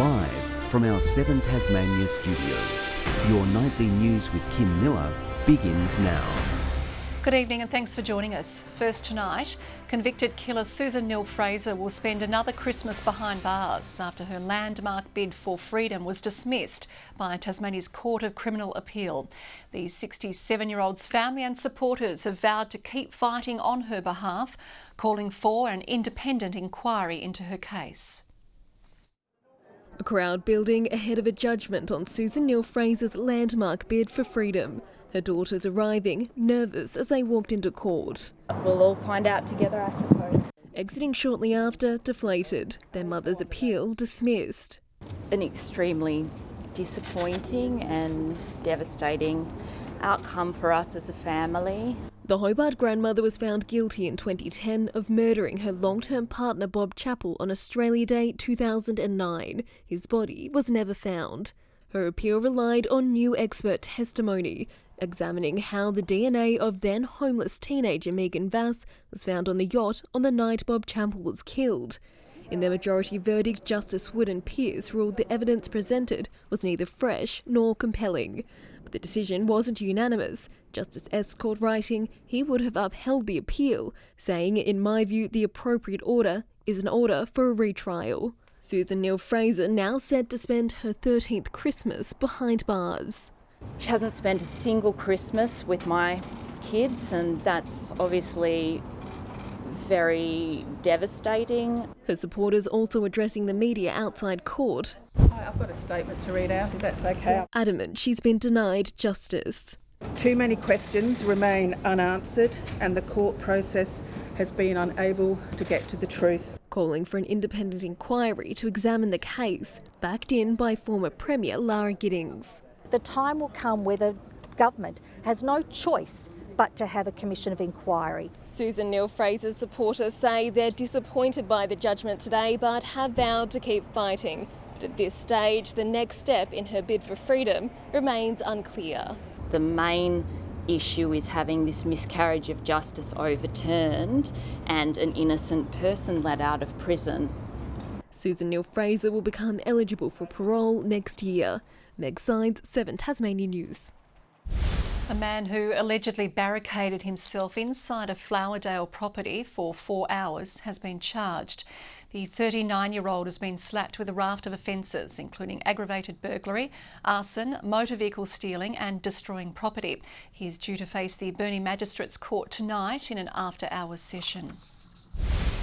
Live from our 7 Tasmania studios, your nightly news with Kim Miller begins now. Good evening and thanks for joining us. First tonight, convicted killer Susan Neil Fraser will spend another Christmas behind bars after her landmark bid for freedom was dismissed by Tasmania's Court of Criminal Appeal. The 67-year-old's family and supporters have vowed to keep fighting on her behalf, calling for an independent inquiry into her case. A crowd building ahead of a judgment on Susan Neil Fraser's landmark bid for freedom. Her daughters arriving, nervous as they walked into court. We'll all find out together, I suppose. Exiting shortly after, deflated. Their mother's appeal dismissed. An extremely disappointing and devastating outcome for us as a family. The Hobart grandmother was found guilty in 2010 of murdering her long-term partner Bob Chappell on Australia Day 2009. His body was never found. Her appeal relied on new expert testimony, examining how the DNA of then homeless teenager Megan Vass was found on the yacht on the night Bob Chappell was killed. In their majority verdict, Justice Wood and Pearce ruled the evidence presented was neither fresh nor compelling. But the decision wasn't unanimous. Justice Escort writing he would have upheld the appeal, saying, "In my view, the appropriate order is an order for a retrial." Susan Neil Fraser now set to spend her 13th Christmas behind bars. She hasn't spent a single Christmas with my kids, and that's obviously very devastating. Her supporters also addressing the media outside court. Hi, I've got a statement to read out, if that's okay. Adamant she's been denied justice. Too many questions remain unanswered and the court process has been unable to get to the truth. Calling for an independent inquiry to examine the case, backed in by former Premier Lara Giddings. The time will come where the government has no choice but to have a commission of inquiry. Susan Neil Fraser's supporters say they're disappointed by the judgment today but have vowed to keep fighting. But at this stage, the next step in her bid for freedom remains unclear. The main issue is having this miscarriage of justice overturned and an innocent person let out of prison. Susan Neil Fraser will become eligible for parole next year. Meg Sides, 7 Tasmania News. A man who allegedly barricaded himself inside a Flowerdale property for 4 hours has been charged. The 39-year-old has been slapped with a raft of offences, including aggravated burglary, arson, motor vehicle stealing and destroying property. He is due to face the Burnie Magistrates Court tonight in an after-hours session.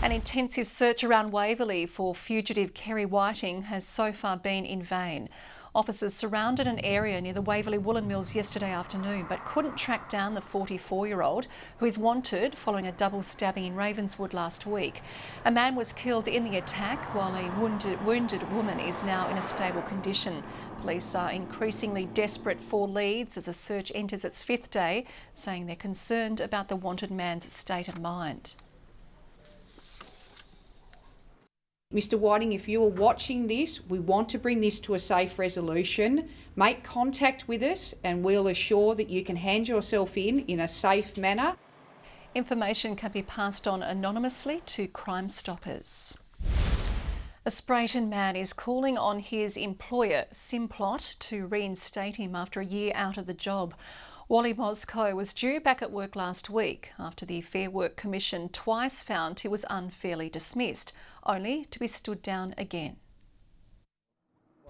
An intensive search around Waverley for fugitive Kerry Whiting has so far been in vain. Officers surrounded an area near the Waverley Woolen Mills yesterday afternoon but couldn't track down the 44-year-old who is wanted following a double stabbing in Ravenswood last week. A man was killed in the attack while a wounded woman is now in a stable condition. Police are increasingly desperate for leads as a search enters its 5th day, saying they're concerned about the wanted man's state of mind. Mr Whiting, if you are watching this, we want to bring this to a safe resolution. Make contact with us and we'll assure that you can hand yourself in a safe manner. Information can be passed on anonymously to Crime Stoppers. A Sprayton man is calling on his employer, Simplot, to reinstate him after a year out of the job. Wally Moscow was due back at work last week after the Fair Work Commission twice found he was unfairly dismissed, only to be stood down again.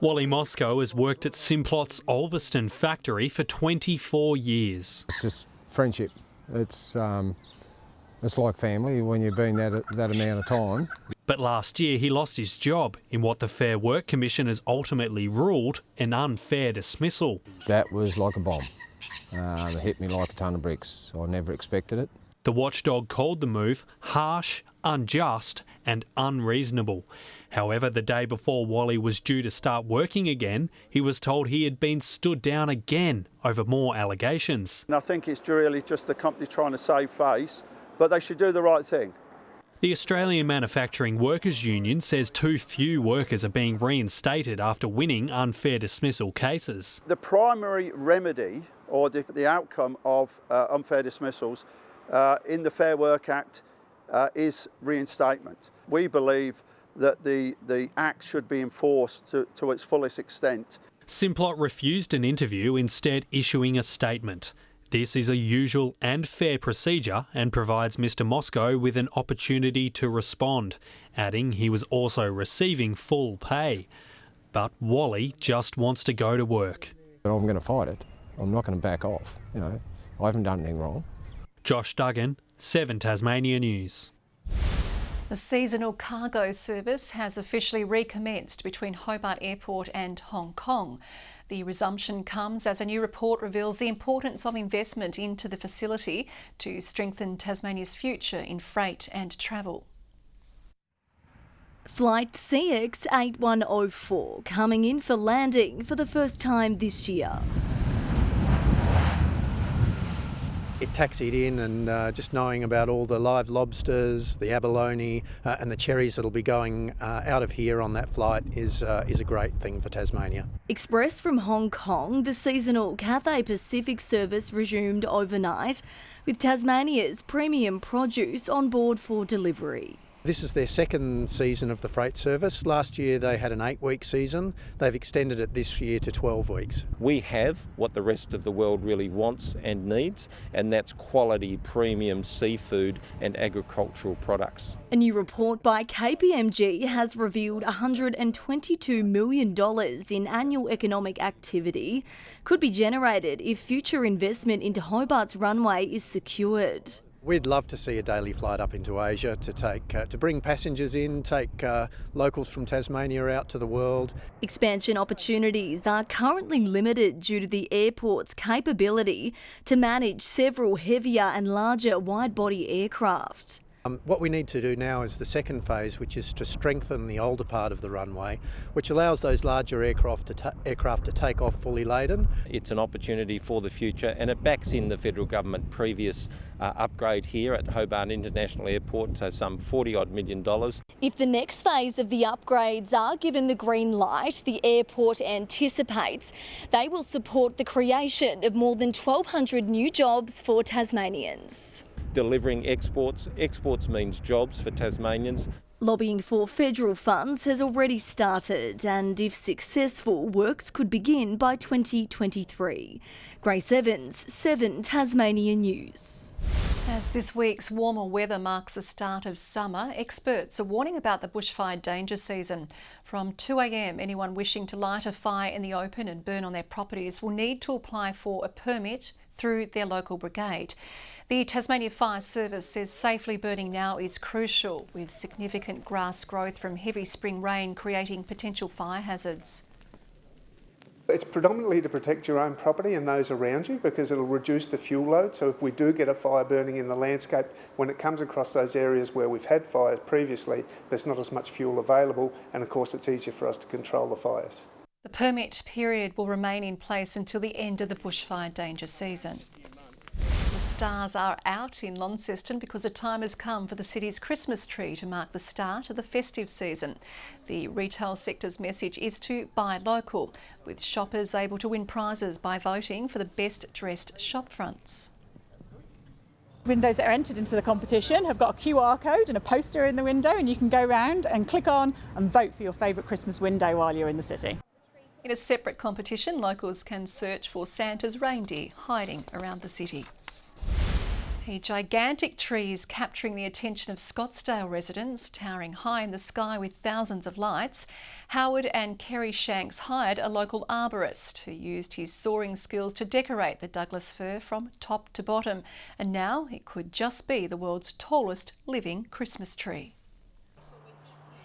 Wally Moscow has worked at Simplot's Ulverston factory for 24 years. It's just friendship. It's like family when you've been that amount of time. But last year he lost his job in what the Fair Work Commission has ultimately ruled an unfair dismissal. That was like a bomb. It hit me like a ton of bricks. I never expected it. The watchdog called the move harsh, unjust and unreasonable. However, the day before Wally was due to start working again, he was told he had been stood down again over more allegations. And I think it's really just the company trying to save face, but they should do the right thing. The Australian Manufacturing Workers Union says too few workers are being reinstated after winning unfair dismissal cases. The primary remedy or the outcome of unfair dismissals in the Fair Work Act is reinstatement. We believe that the Act should be enforced to its fullest extent. Simplot refused an interview, instead issuing a statement. This is a usual and fair procedure and provides Mr Moscow with an opportunity to respond, adding he was also receiving full pay. But Wally just wants to go to work. But I'm going to fight it. I'm not going to back off. You know, I haven't done anything wrong. Josh Duggan, 7 Tasmania News. The seasonal cargo service has officially recommenced between Hobart Airport and Hong Kong. The resumption comes as a new report reveals the importance of investment into the facility to strengthen Tasmania's future in freight and travel. Flight CX8104 coming in for landing for the first time this year. It taxied in and just knowing about all the live lobsters, the abalone and the cherries that'll be going out of here on that flight is a great thing for Tasmania. Express from Hong Kong, the seasonal Cathay Pacific service resumed overnight with Tasmania's premium produce on board for delivery. This is their second season of the freight service. Last year they had an 8-week season. They've extended it this year to 12 weeks. We have what the rest of the world really wants and needs, and that's quality premium seafood and agricultural products. A new report by KPMG has revealed $122 million in annual economic activity could be generated if future investment into Hobart's runway is secured. We'd love to see a daily flight up into Asia to bring passengers in, take locals from Tasmania out to the world. Expansion opportunities are currently limited due to the airport's capability to manage several heavier and larger wide-body aircraft. What we need to do now is the second phase, which is to strengthen the older part of the runway, which allows those larger aircraft to take off fully laden. It's an opportunity for the future, and it backs in the federal government previous upgrade here at Hobart International Airport, so some $40-odd million. If the next phase of the upgrades are given the green light, the airport anticipates they will support the creation of more than 1,200 new jobs for Tasmanians. Delivering exports means jobs for Tasmanians. Lobbying for federal funds has already started, and if successful, works could begin by 2023. Grace Evans, 7 Tasmania News. As this week's warmer weather marks the start of summer, experts are warning about the bushfire danger season. From 2 a.m, anyone wishing to light a fire in the open and burn on their properties will need to apply for a permit through their local brigade. The Tasmania Fire Service says safely burning now is crucial, with significant grass growth from heavy spring rain creating potential fire hazards. It's predominantly to protect your own property and those around you, because it'll reduce the fuel load. So if we do get a fire burning in the landscape, when it comes across those areas where we've had fires previously, there's not as much fuel available, and of course it's easier for us to control the fires. The permit period will remain in place until the end of the bushfire danger season. The stars are out in Launceston because the time has come for the city's Christmas tree to mark the start of the festive season. The retail sector's message is to buy local, with shoppers able to win prizes by voting for the best dressed shop fronts. Windows that are entered into the competition have got a QR code and a poster in the window, and you can go round and click on and vote for your favourite Christmas window while you're in the city. In a separate competition, locals can search for Santa's reindeer hiding around the city. A gigantic tree is capturing the attention of Scottsdale residents, towering high in the sky with thousands of lights. Howard and Kerry Shanks hired a local arborist who used his soaring skills to decorate the Douglas fir from top to bottom. And now it could just be the world's tallest living Christmas tree.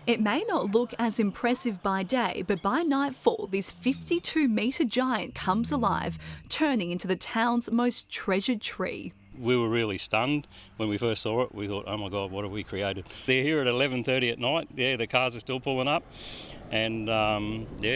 It may not look as impressive by day, but by nightfall, this 52-metre giant comes alive, turning into the town's most treasured tree. We were really stunned when we first saw it. We thought, oh my God, what have we created? They're here at 11:30 at night. Yeah, the cars are still pulling up. And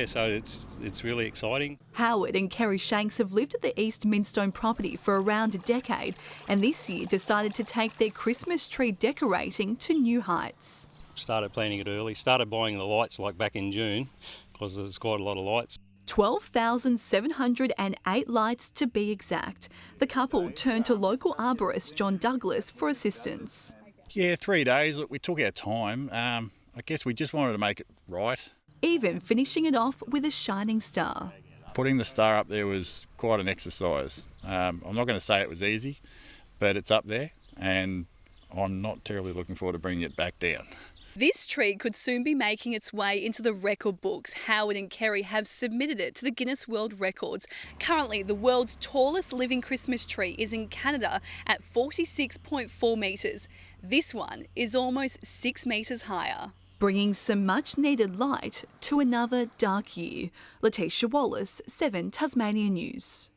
so it's really exciting. Howard and Kerry Shanks have lived at the East Minstone property for around a decade, and this year decided to take their Christmas tree decorating to new heights. Started planning it early, started buying the lights like back in June, because there's quite a lot of lights. 12,708 lights to be exact. The couple turned to local arborist John Douglas for assistance. Yeah, 3 days. Look, we took our time. I guess we just wanted to make it right. Even finishing it off with a shining star. Putting the star up there was quite an exercise. I'm not going to say it was easy, but it's up there and I'm not terribly looking forward to bringing it back down. This tree could soon be making its way into the record books. Howard and Kerry have submitted it to the Guinness World Records. Currently, the world's tallest living Christmas tree is in Canada at 46.4 metres. This one is almost 6 metres higher. Bringing some much needed light to another dark year. Letitia Wallace, 7 Tasmania News.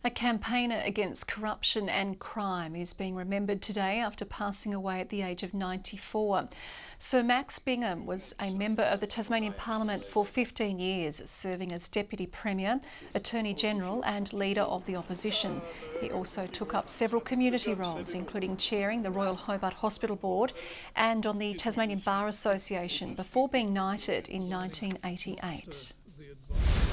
A campaigner against corruption and crime is being remembered today after passing away at the age of 94. Sir Max Bingham was a member of the Tasmanian Parliament for 15 years, serving as Deputy Premier, Attorney General and Leader of the Opposition. He also took up several community roles, including chairing the Royal Hobart Hospital Board and on the Tasmanian Bar Association before being knighted in 1988.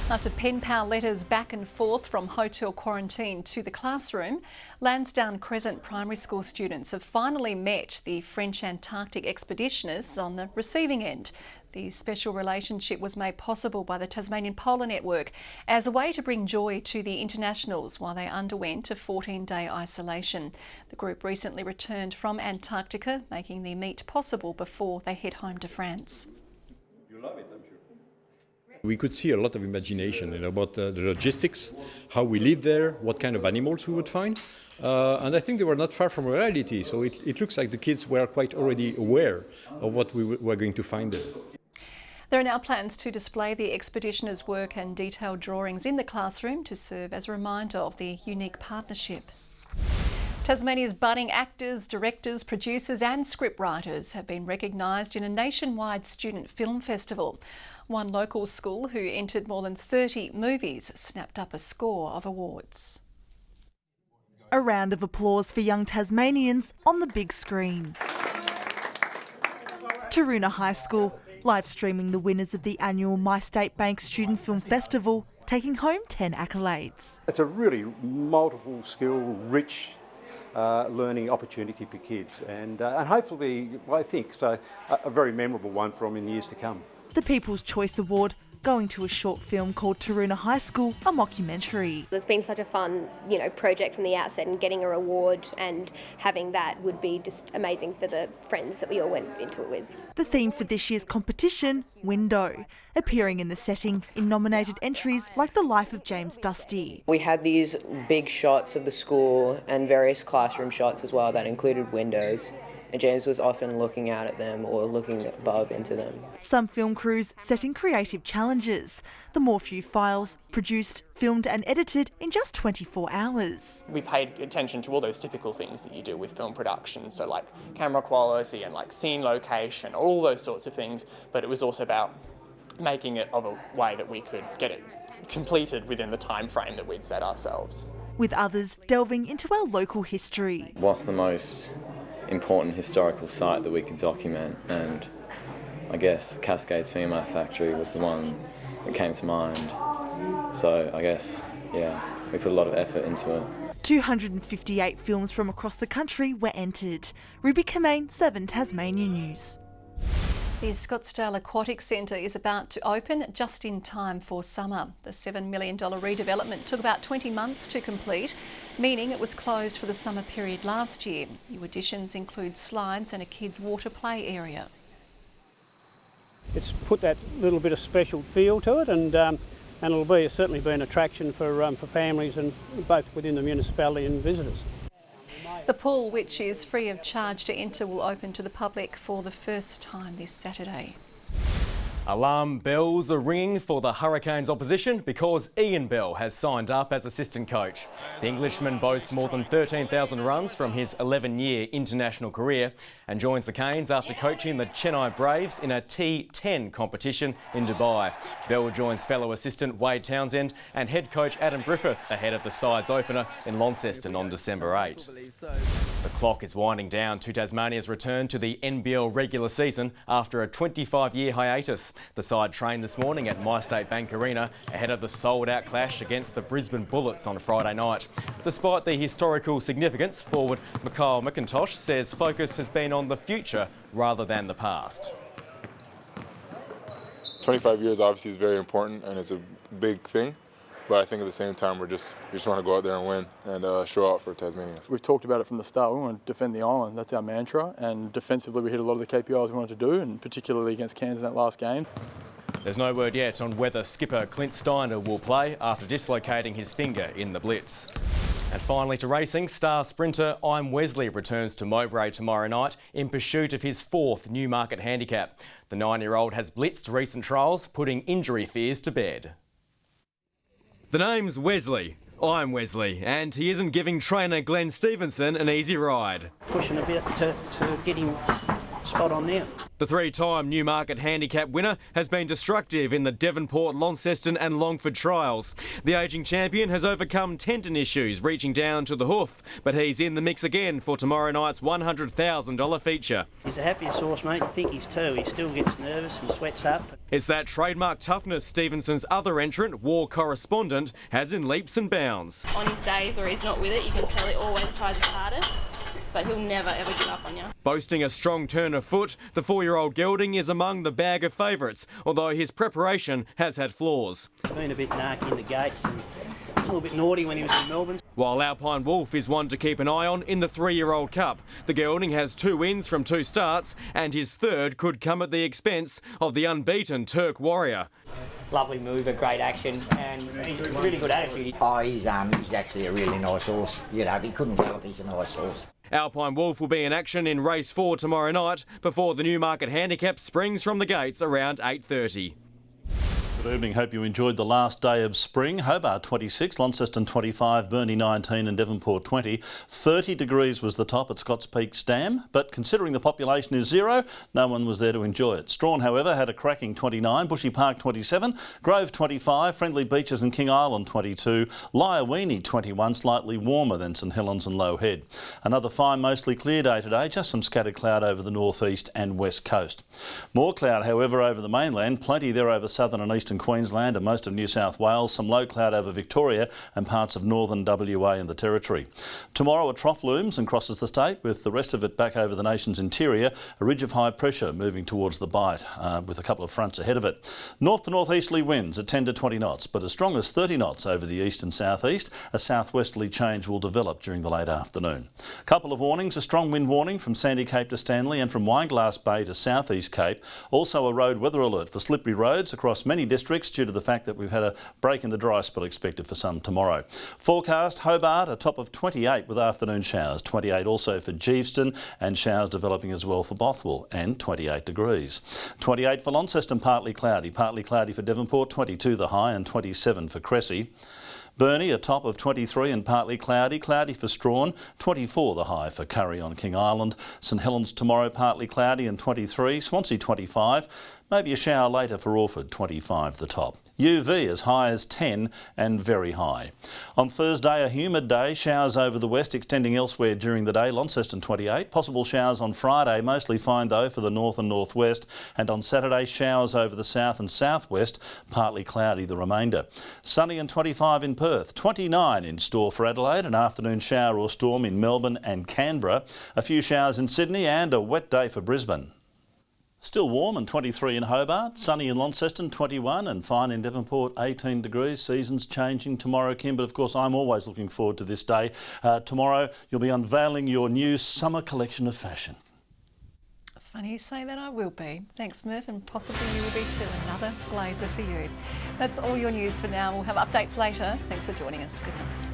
After pen pal letters back and forth from hotel quarantine to the classroom, Lansdowne Crescent Primary School students have finally met the French Antarctic expeditionists on the receiving end. The special relationship was made possible by the Tasmanian Polar Network as a way to bring joy to the internationals while they underwent a 14-day isolation. The group recently returned from Antarctica, making the meet possible before they head home to France. You love it, I'm sure. We could see a lot of imagination about the logistics, how we live there, what kind of animals we would find. And I think they were not far from reality, so it looks like the kids were quite already aware of what we were going to find there. There are now plans to display the expeditioners' work and detailed drawings in the classroom to serve as a reminder of the unique partnership. Tasmania's budding actors, directors, producers and scriptwriters have been recognised in a nationwide student film festival. One local school who entered more than 30 movies snapped up a score of awards. A round of applause for young Tasmanians on the big screen. Taroona High School live streaming the winners of the annual My State Bank Student Film Festival, taking home 10 accolades. It's a really multiple skill, rich learning opportunity for kids and hopefully, I think, so a very memorable one for them in years to come. The People's Choice Award going to a short film called Taroona High School, a mockumentary. It's been such a fun, project from the outset, and getting a reward and having that would be just amazing for the friends that we all went into it with. The theme for this year's competition, Window, appearing in the setting in nominated entries like The Life of James Dusty. We had these big shots of the school and various classroom shots as well that included windows. And James was often looking out at them or looking above into them. Some film crews setting creative challenges. The Morphew files produced, filmed and edited in just 24 hours. We paid attention to all those typical things that you do with film production, so like camera quality and like scene location, all those sorts of things, but it was also about making it of a way that we could get it completed within the time frame that we'd set ourselves. With others delving into our local history. What's the most important historical site that we could document, and I guess Cascades Female Factory was the one that came to mind. So I guess, we put a lot of effort into it. 258 films from across the country were entered. Ruby Kamane, 7 Tasmania News. The Scottsdale Aquatic Centre is about to open just in time for summer. The $7 million redevelopment took about 20 months to complete, meaning it was closed for the summer period last year. New additions include slides and a kids' water play area. It's put that little bit of special feel to it, and it'll certainly be an attraction for families and both within the municipality and visitors. The pool, which is free of charge to enter, will open to the public for the first time this Saturday. Alarm bells are ringing for the Hurricanes opposition because Ian Bell has signed up as assistant coach. The Englishman boasts more than 13,000 runs from his 11-year international career and joins the Canes after coaching the Chennai Braves in a T10 competition in Dubai. Bell joins fellow assistant Wade Townsend and head coach Adam Griffith ahead of the side's opener in Launceston on December 8. The clock is winding down to Tasmania's return to the NBL regular season after a 25-year hiatus. The side trained this morning at MyState Bank Arena ahead of the sold-out clash against the Brisbane Bullets on Friday night. Despite the historical significance, forward Mikhail McIntosh says focus has been on the future rather than the past. 25 years obviously is very important and it's a big thing, but I think at the same time we just want to go out there and win and show out for Tasmania. We've talked about it from the start. We want to defend the island. That's our mantra, and defensively we hit a lot of the KPIs we wanted to do, and particularly against Cairns in that last game. There's no word yet on whether skipper Clint Steiner will play after dislocating his finger in the blitz. And finally to racing, star sprinter I'm Wesley returns to Mowbray tomorrow night in pursuit of his 4th Newmarket handicap. The 9-year-old has blitzed recent trials, putting injury fears to bed. The name's Wesley. I'm Wesley, and he isn't giving trainer Glenn Stevenson an easy ride. Pushing a bit to get him spot on now. The 3-time Newmarket handicap winner has been destructive in the Devonport, Launceston and Longford trials. The ageing champion has overcome tendon issues reaching down to the hoof, but he's in the mix again for tomorrow night's $100,000 feature. He's the happiest horse, mate. You think he's too. He still gets nervous and sweats up. It's that trademark toughness Stevenson's other entrant, War Correspondent, has in leaps and bounds. On his days where he's not with it, you can tell he always tries his hardest, but he'll never ever give up on you. Boasting a strong turn of foot, the 4-year-old gelding is among the bag of favourites, although his preparation has had flaws. Been a bit narky in the gates and a little bit naughty when he was in Melbourne. While Alpine Wolf is one to keep an eye on in the 3-year-old Cup. The gelding has 2 wins from 2 starts, and his 3rd could come at the expense of the unbeaten Turk Warrior. Lovely mover, great action, and he's a really good attitude. Oh, he's actually a really nice horse. You know, if he couldn't gallop, he's a nice horse. Alpine Wolf will be in action in race 4 tomorrow night before the Newmarket handicap springs from the gates around 8:30. Good evening. Hope you enjoyed the last day of spring. Hobart 26, Launceston 25, Burnie 19 and Devonport 20. 30 degrees was the top at Scotts Peak Stam, but considering the population is 0, no one was there to enjoy it. Strawn, however, had a cracking 29, Bushy Park 27, Grove 25, Friendly Beaches and King Island 22, Lyawini 21, slightly warmer than St Helens and Low Head. Another fine, mostly clear day today, just some scattered cloud over the northeast and west coast. More cloud, however, over the mainland, plenty there over southern and eastern Queensland and most of New South Wales, some low cloud over Victoria and parts of northern WA and the Territory. Tomorrow a trough looms and crosses the state, with the rest of it back over the nation's interior, a ridge of high pressure moving towards the Bight with a couple of fronts ahead of it. North to northeasterly winds at 10 to 20 knots, but as strong as 30 knots over the east and southeast. A southwesterly change will develop during the late afternoon. A couple of warnings, a strong wind warning from Sandy Cape to Stanley and from Wineglass Bay to southeast Cape. Also a road weather alert for slippery roads across many districts due to the fact that we've had a break in the dry spell expected for some tomorrow. Forecast, Hobart a top of 28 with afternoon showers, 28 also for Geeveston and showers developing as well for Bothwell, and 28 degrees. 28 for Launceston, partly cloudy for Devonport, 22 the high and 27 for Cressy. Burnie a top of 23 and partly cloudy for Strawn, 24 the high for Curry on King Island. St Helens tomorrow partly cloudy and 23, Swansea 25, maybe a shower later for Orford, 25 the top. UV as high as 10 and very high. On Thursday a humid day, showers over the west extending elsewhere during the day, Launceston 28, possible showers on Friday, mostly fine though for the north and northwest, and on Saturday showers over the south and southwest, partly cloudy the remainder. Sunny and 25 in Perth, 29 in store for Adelaide, an afternoon shower or storm in Melbourne and Canberra, a few showers in Sydney and a wet day for Brisbane. Still warm and 23 in Hobart, sunny in Launceston 21 and fine in Devonport 18 degrees. Seasons changing tomorrow, Kim, but of course I'm always looking forward to this day. Tomorrow you'll be unveiling your new summer collection of fashion. Funny you say that, I will be. Thanks, Murph, and possibly you will be too. Another blazer for you. That's all your news for now. We'll have updates later. Thanks for joining us. Good night.